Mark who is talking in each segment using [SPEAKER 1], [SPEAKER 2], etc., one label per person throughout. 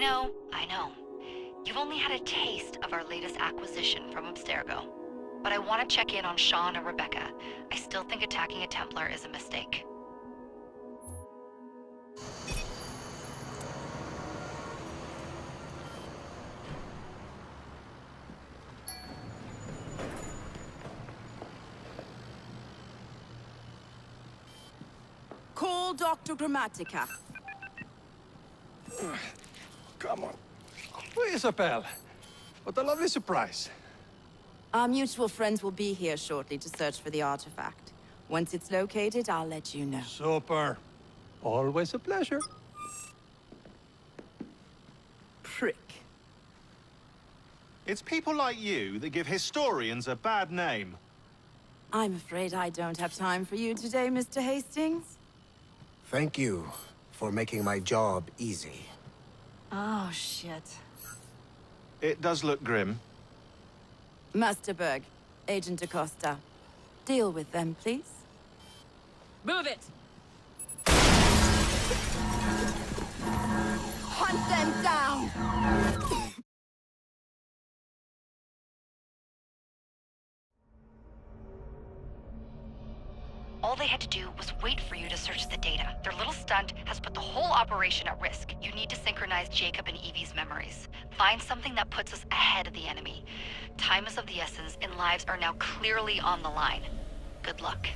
[SPEAKER 1] I know. You've only had a taste of our latest acquisition from Abstergo. But I want to check in on Sean and Rebecca. I still think attacking a Templar is a mistake.
[SPEAKER 2] Call Dr. Grammatica.
[SPEAKER 3] Come on. Isabel. What a lovely surprise.
[SPEAKER 2] Our mutual friends will be here shortly to search for the artifact. Once it's located, I'll let you know.
[SPEAKER 3] Super. Always a pleasure.
[SPEAKER 2] Prick.
[SPEAKER 4] It's people like you that give historians a bad name.
[SPEAKER 2] I'm afraid I don't have time for you today, Mr. Hastings.
[SPEAKER 5] Thank you for making my job easy.
[SPEAKER 2] Oh, shit.
[SPEAKER 4] It does look grim.
[SPEAKER 2] Masterberg, Agent Acosta. Deal with them, please. Move it! Hunt them down!
[SPEAKER 1] All they had to do was wait for you to search the data. Their little stunt has put the whole operation at risk. You need to synchronize Jacob and Evie's memories. Find something that puts us ahead of the enemy. Time is of the essence, and lives are now clearly on the line. Good luck.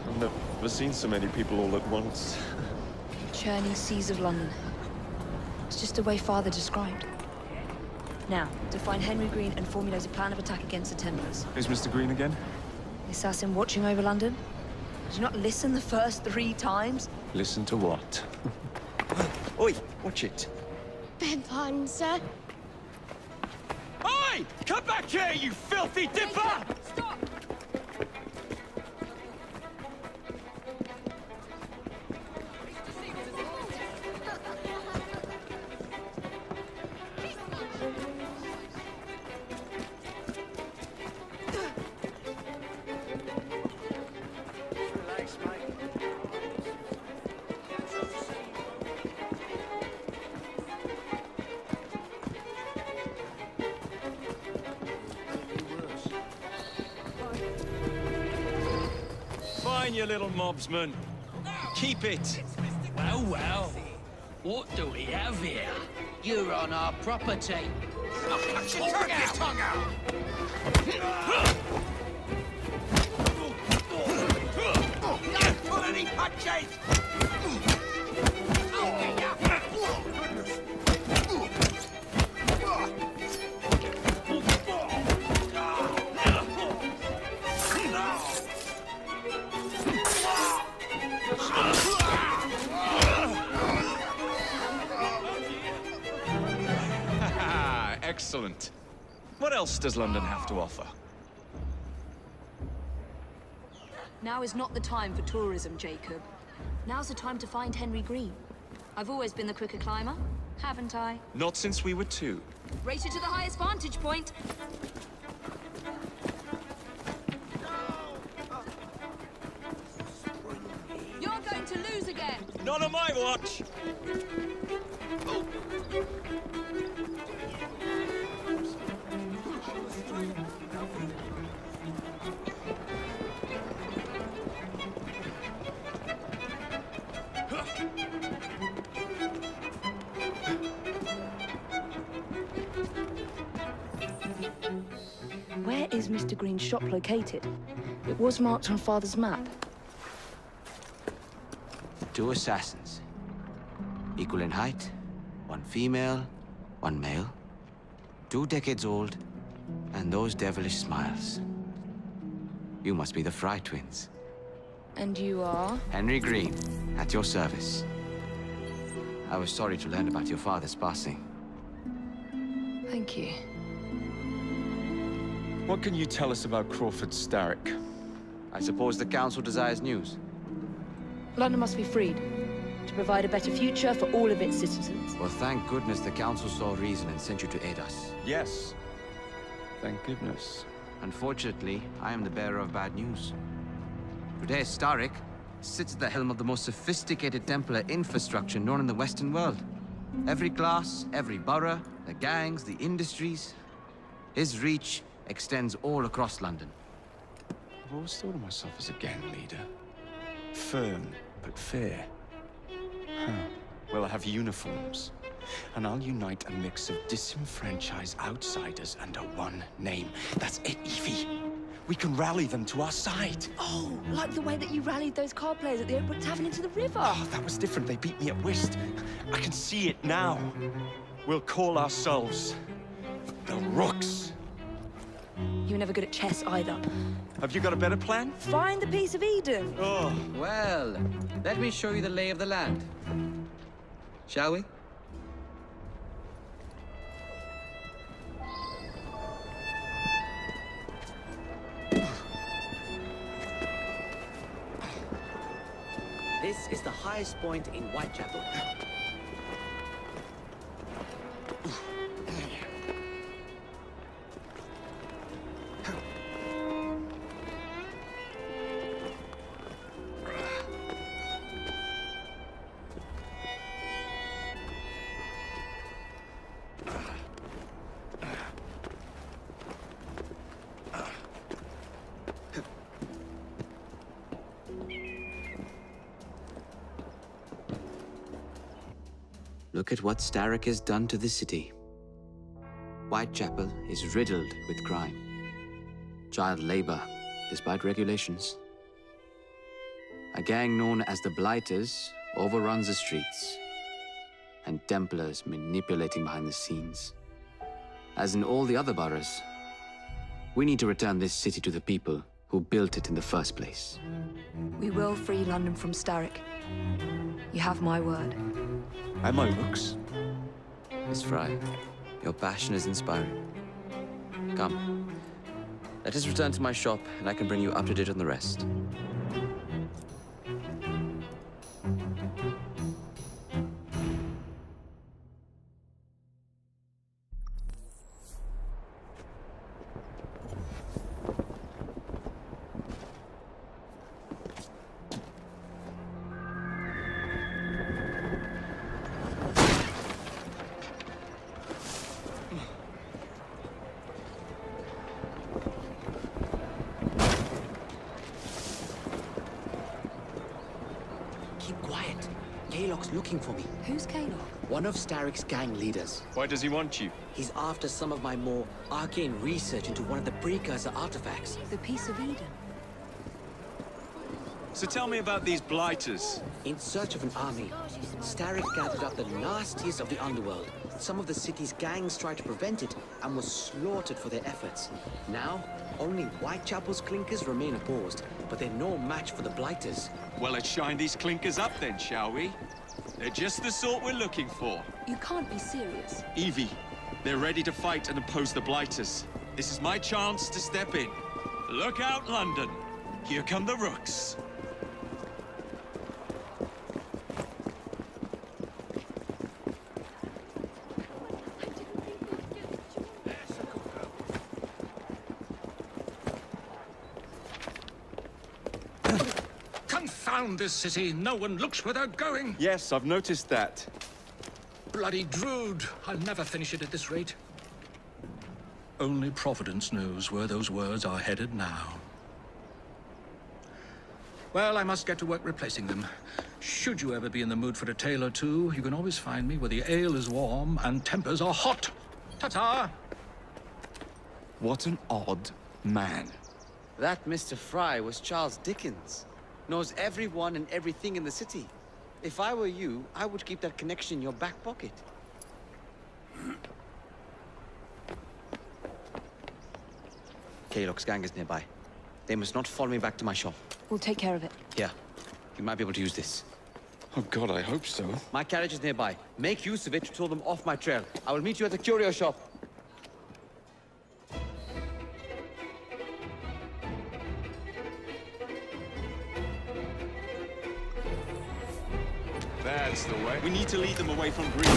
[SPEAKER 6] I've never seen so many people all at once.
[SPEAKER 7] Churning seas of London. It's just the way Father described. Now, to find Henry Green and formulate a plan of attack against the Templars.
[SPEAKER 6] Who's Mr. Green again?
[SPEAKER 7] The assassin watching over London? Did you not listen the first 3 times?
[SPEAKER 6] Listen to what? Oi, watch it.
[SPEAKER 8] Beg pardon, sir.
[SPEAKER 6] Oi! Come back here, you filthy dipper!
[SPEAKER 7] Stop!
[SPEAKER 6] Fine, you little mobsman. Keep it.
[SPEAKER 9] Well, well. What do we have here? You're on our property. I'll cut your tongue out! Don't pull any punches! I'll get ya!
[SPEAKER 6] Excellent. What else does London have to offer?
[SPEAKER 7] Now is not the time for tourism, Jacob. Now's the time to find Henry Green. I've always been the quicker climber, haven't I?
[SPEAKER 6] Not since we were 2.
[SPEAKER 7] Race you to the highest vantage point. You're going to lose again.
[SPEAKER 6] Not on my watch!
[SPEAKER 7] Where is Mr. Green's shop located? It was marked on Father's map.
[SPEAKER 10] 2 assassins. Equal in height, 1 female, 1 male. 2 decades old, and those devilish smiles. You must be the Fry twins.
[SPEAKER 7] And you are?
[SPEAKER 10] Henry Green, at your service. I was sorry to learn about your father's passing.
[SPEAKER 7] Thank you.
[SPEAKER 6] What can you tell us about Crawford Starrick?
[SPEAKER 10] I suppose the Council desires news.
[SPEAKER 7] London must be freed, to provide a better future for all of its citizens.
[SPEAKER 10] Well, thank goodness the Council saw reason and sent you to aid us.
[SPEAKER 6] Yes. Thank goodness.
[SPEAKER 10] Unfortunately, I am the bearer of bad news. Today, Starrick sits at the helm of the most sophisticated Templar infrastructure known in the Western world. Every class, every borough, the gangs, the industries. His reach extends all across London.
[SPEAKER 6] I've always thought of myself as a gang leader. Firm, but fair. Huh. Well, I have uniforms. And I'll unite a mix of disenfranchised outsiders under one name. That's it, Evie. We can rally them to our side.
[SPEAKER 7] Oh, like the way that you rallied those card players at the Oakbrook Tavern into the river.
[SPEAKER 6] Oh, that was different. They beat me at whist. I can see it now. We'll call ourselves the Rooks.
[SPEAKER 7] You were never good at chess either.
[SPEAKER 6] Have you got a better plan?
[SPEAKER 7] Find the piece of Eden.
[SPEAKER 6] Oh.
[SPEAKER 10] Well, let me show you the lay of the land. Shall we?
[SPEAKER 11] This is the highest point in Whitechapel.
[SPEAKER 10] Look at what Starrick has done to the city. Whitechapel is riddled with crime. Child labor, despite regulations. A gang known as the Blighters overruns the streets, and Templars manipulating behind the scenes. As in all the other boroughs, we need to return this city to the people who built it in the first place.
[SPEAKER 7] We will free London from Starrick. You have my word.
[SPEAKER 6] And my Rooks.
[SPEAKER 10] Miss Fry, your passion is inspiring. Come, let us return to my shop, and I can bring you up to date on the rest.
[SPEAKER 11] Keep quiet. Kaylock's looking for me.
[SPEAKER 7] Who's Kaylock?
[SPEAKER 11] One of Starrick's gang leaders.
[SPEAKER 6] Why does he want you?
[SPEAKER 11] He's after some of my more arcane research into one of the precursor artifacts.
[SPEAKER 7] The piece of Eden.
[SPEAKER 6] So tell me about these Blighters.
[SPEAKER 11] In search of an army, Starrick gathered up the nastiest of the underworld. Some of the city's gangs tried to prevent it and were slaughtered for their efforts. Now, only Whitechapel's clinkers remain opposed, but they're no match for the Blighters.
[SPEAKER 12] Well, let's shine these clinkers up then, shall we? They're just the sort we're looking for.
[SPEAKER 7] You can't be serious.
[SPEAKER 12] Evie, they're ready to fight and oppose the Blighters. This is my chance to step in. Look out, London. Here come the Rooks.
[SPEAKER 9] Confound this city. No one looks where they're going.
[SPEAKER 6] Yes, I've noticed that.
[SPEAKER 9] Bloody Drood. I'll never finish it at this rate. Only Providence knows where those words are headed now. Well, I must get to work replacing them. Should you ever be in the mood for a tale or two, you can always find me where the ale is warm and tempers are hot. Ta-ta!
[SPEAKER 6] What an odd man.
[SPEAKER 11] That Mr. Fry was Charles Dickens. Knows everyone and everything in the city. If I were you, I would keep that connection in your back pocket. Kaylock's gang is nearby. They must not follow me back to my shop.
[SPEAKER 7] We'll take care of it.
[SPEAKER 11] Here, you might be able to use this.
[SPEAKER 6] Oh God, I hope so.
[SPEAKER 11] My carriage is nearby. Make use of it to throw them off my trail. I will meet you at the curio shop.
[SPEAKER 12] That's the way. We need to lead them away from Green.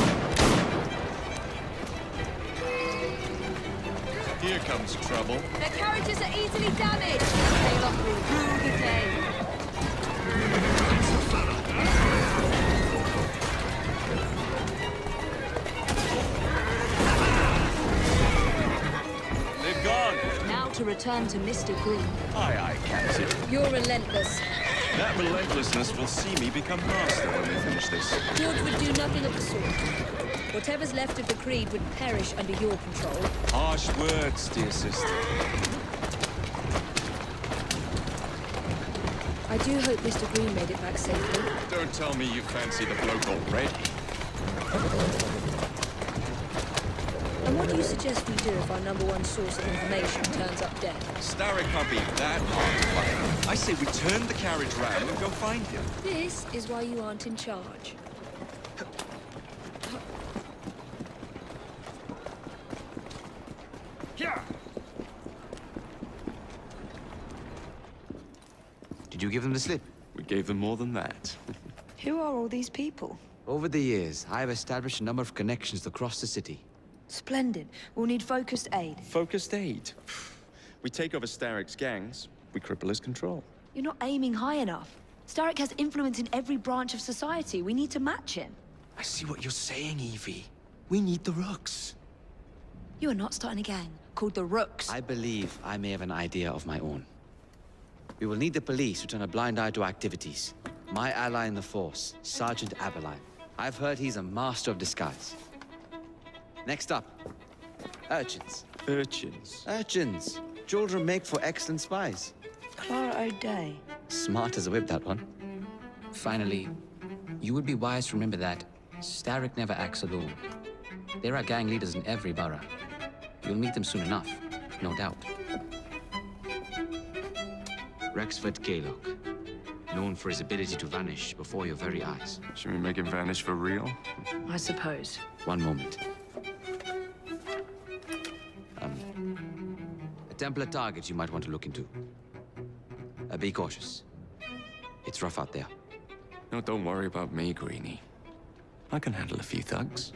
[SPEAKER 12] Here comes trouble.
[SPEAKER 7] Their carriages are easily damaged. Kaylock will rue the day.
[SPEAKER 12] They've gone.
[SPEAKER 7] Now to return to Mr. Green.
[SPEAKER 12] Aye, aye, Captain.
[SPEAKER 7] You're relentless.
[SPEAKER 12] That relentlessness will see me become master when we finish this.
[SPEAKER 7] George would do nothing of the sort. Whatever's left of the Creed would perish under your control.
[SPEAKER 12] Harsh words, dear sister.
[SPEAKER 7] I do hope Mr. Green made it back safely.
[SPEAKER 12] Don't tell me you fancy the bloke already.
[SPEAKER 7] And what do you suggest we do if our #1 source of information turns up dead?
[SPEAKER 12] Starrick can't be that hard to find. I say we turn the carriage round and go find him.
[SPEAKER 7] This is why you aren't in charge.
[SPEAKER 10] Did you give them the slip?
[SPEAKER 6] We gave them more than that.
[SPEAKER 7] Who are all these people?
[SPEAKER 10] Over the years, I have established a number of connections across the city.
[SPEAKER 7] Splendid. We'll need focused aid.
[SPEAKER 6] Focused aid. We take over Starrick's gangs, we cripple his control.
[SPEAKER 7] You're not aiming high enough. Starrick has influence in every branch of society. We need to match him.
[SPEAKER 6] I see what you're saying, Evie. We need the Rooks.
[SPEAKER 7] You are not starting a gang called the Rooks.
[SPEAKER 10] I believe I may have an idea of my own. We will need the police to turn a blind eye to activities. My ally in the force, Sergeant Aberline. I've heard he's a master of disguise. Next up, urchins.
[SPEAKER 6] Urchins?
[SPEAKER 10] Urchins. Children make for excellent spies.
[SPEAKER 7] Clara O'Day.
[SPEAKER 10] Smart as a whip, that one. Finally, you would be wise to remember that Starrick never acts alone. There are gang leaders in every borough. You'll meet them soon enough, no doubt. Rexford Kaylock, known for his ability to vanish before your very eyes.
[SPEAKER 6] Should we make him vanish for real?
[SPEAKER 7] I suppose.
[SPEAKER 10] One moment. A Templar target you might want to look into. Be cautious. It's rough out there.
[SPEAKER 6] No, don't worry about me, Greenie. I can handle a few thugs.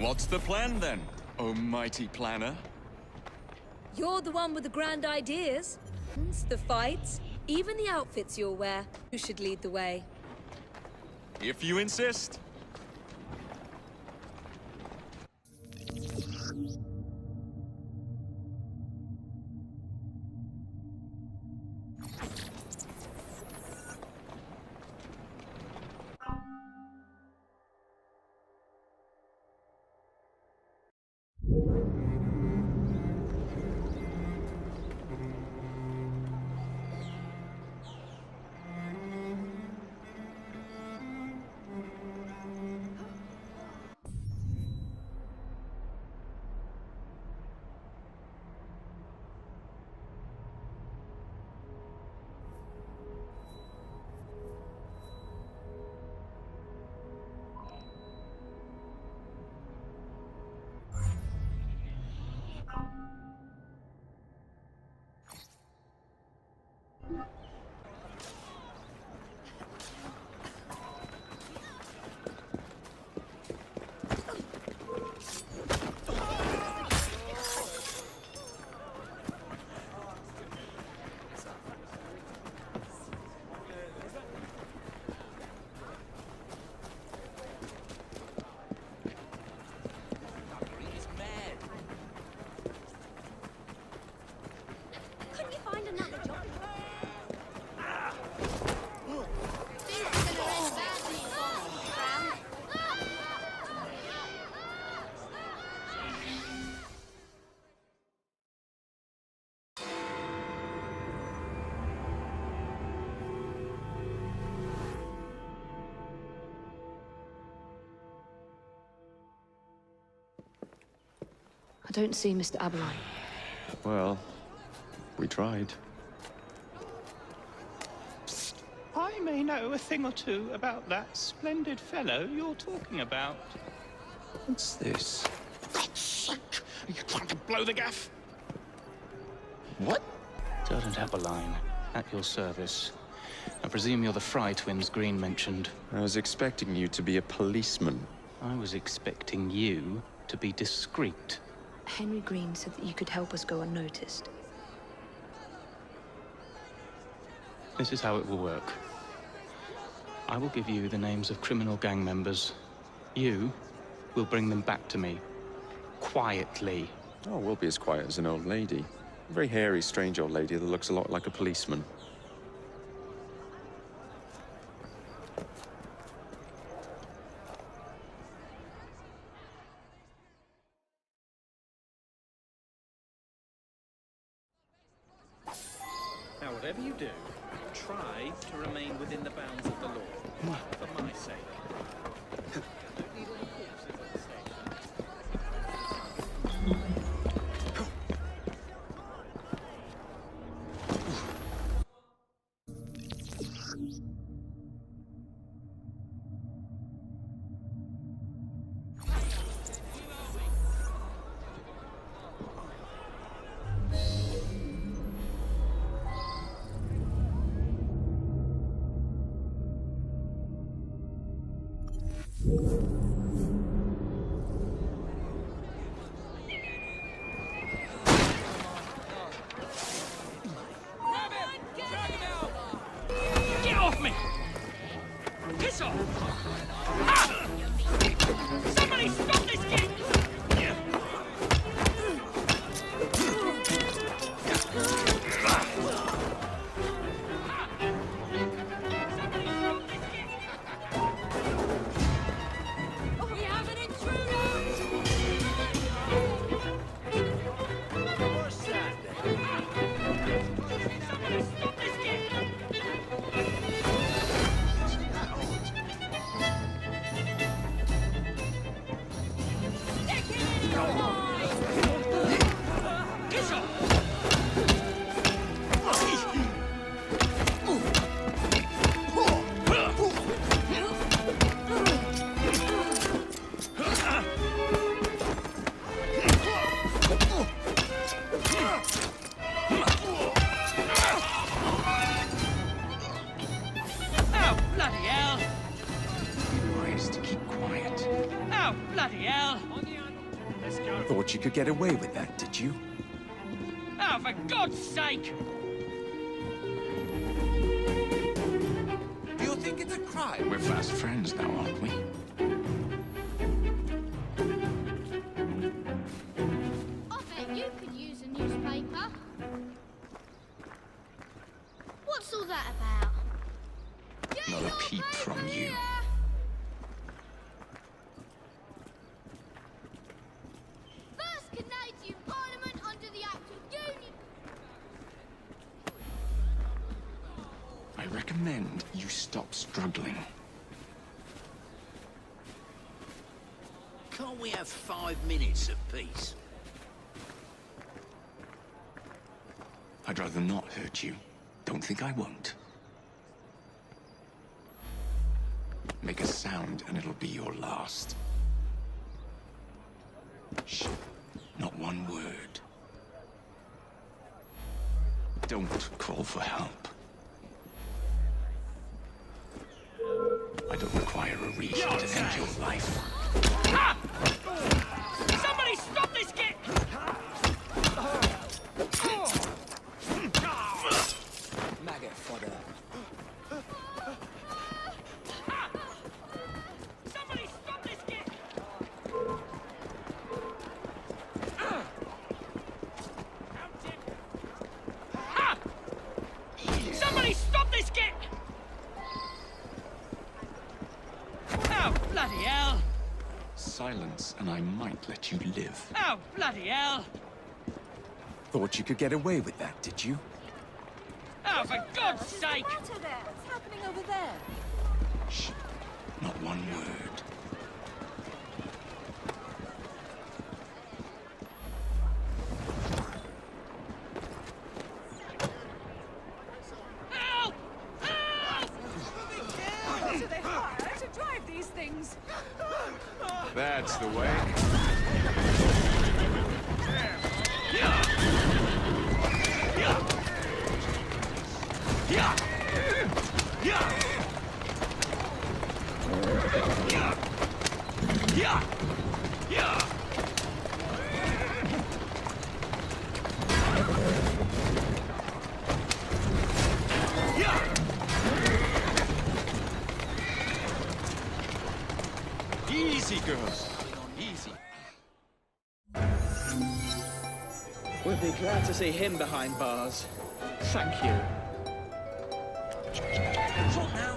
[SPEAKER 12] What's the plan then, oh mighty planner?
[SPEAKER 7] You're the one with the grand ideas. The fights, even the outfits you'll wear. Who should lead the way?
[SPEAKER 12] If you insist.
[SPEAKER 7] don't see Mr. Aberline.
[SPEAKER 6] Well, we tried.
[SPEAKER 13] I may know a thing or two about that splendid fellow you're talking about.
[SPEAKER 6] What's this?
[SPEAKER 13] God's sake! Are you trying to blow the gaff?
[SPEAKER 6] What?
[SPEAKER 13] Sergeant Aberline, at your service. I presume you're the Fry twins Green mentioned.
[SPEAKER 6] I was expecting you to be a policeman.
[SPEAKER 13] I was expecting you to be discreet.
[SPEAKER 7] Henry Green said that you could help us go unnoticed.
[SPEAKER 13] This is how it will work. I will give you the names of criminal gang members. You will bring them back to me. Quietly.
[SPEAKER 6] Oh, we'll be as quiet as an old lady. A very hairy, strange old lady that looks a lot like a policeman.
[SPEAKER 13] Now, whatever you do, try to remain within the bounds of the law. For my sake. Don't need any corpses at the station. Get off me! Piss off! Ah! Somebody stop this kid!
[SPEAKER 8] We have an intruder!
[SPEAKER 13] What's that then? Somebody stop this kid! Piss off! Oh, bloody hell!
[SPEAKER 6] Wise to keep quiet.
[SPEAKER 13] Oh, bloody hell! Let's go.
[SPEAKER 6] Thought you could get away with that, did you?
[SPEAKER 13] Oh, for God's sake!
[SPEAKER 5] Do you think it's a crime?
[SPEAKER 6] We're fast friends now, aren't we?
[SPEAKER 8] I bet you could use a newspaper. What's all that about? Get
[SPEAKER 6] Not a
[SPEAKER 8] your
[SPEAKER 6] peep
[SPEAKER 8] paper
[SPEAKER 6] from you.
[SPEAKER 8] here! First Canadian Parliament under the Act of Union.
[SPEAKER 6] I recommend you stop struggling.
[SPEAKER 14] Can't we have 5 minutes of peace?
[SPEAKER 6] I'd rather not hurt you. Don't think I won't. Make a sound and it'll be your last. Shh. Not one word. Don't call for help. I don't require a reason to end your life.
[SPEAKER 13] Ah! Somebody stop this kid!
[SPEAKER 5] Maggot fodder.
[SPEAKER 13] Somebody stop this kid! Ah! Somebody stop this kid! Oh, bloody hell!
[SPEAKER 6] Silence and I might let you live.
[SPEAKER 13] Oh, bloody hell!
[SPEAKER 6] Thought you could get away with that, did you?
[SPEAKER 13] Oh, for God's sake!
[SPEAKER 2] What's happening over there?
[SPEAKER 6] Shh. Not one word.
[SPEAKER 12] That's the way. Easy, girls. Easy.
[SPEAKER 15] We'd be glad to see him behind bars. Thank you.
[SPEAKER 14] Talk now.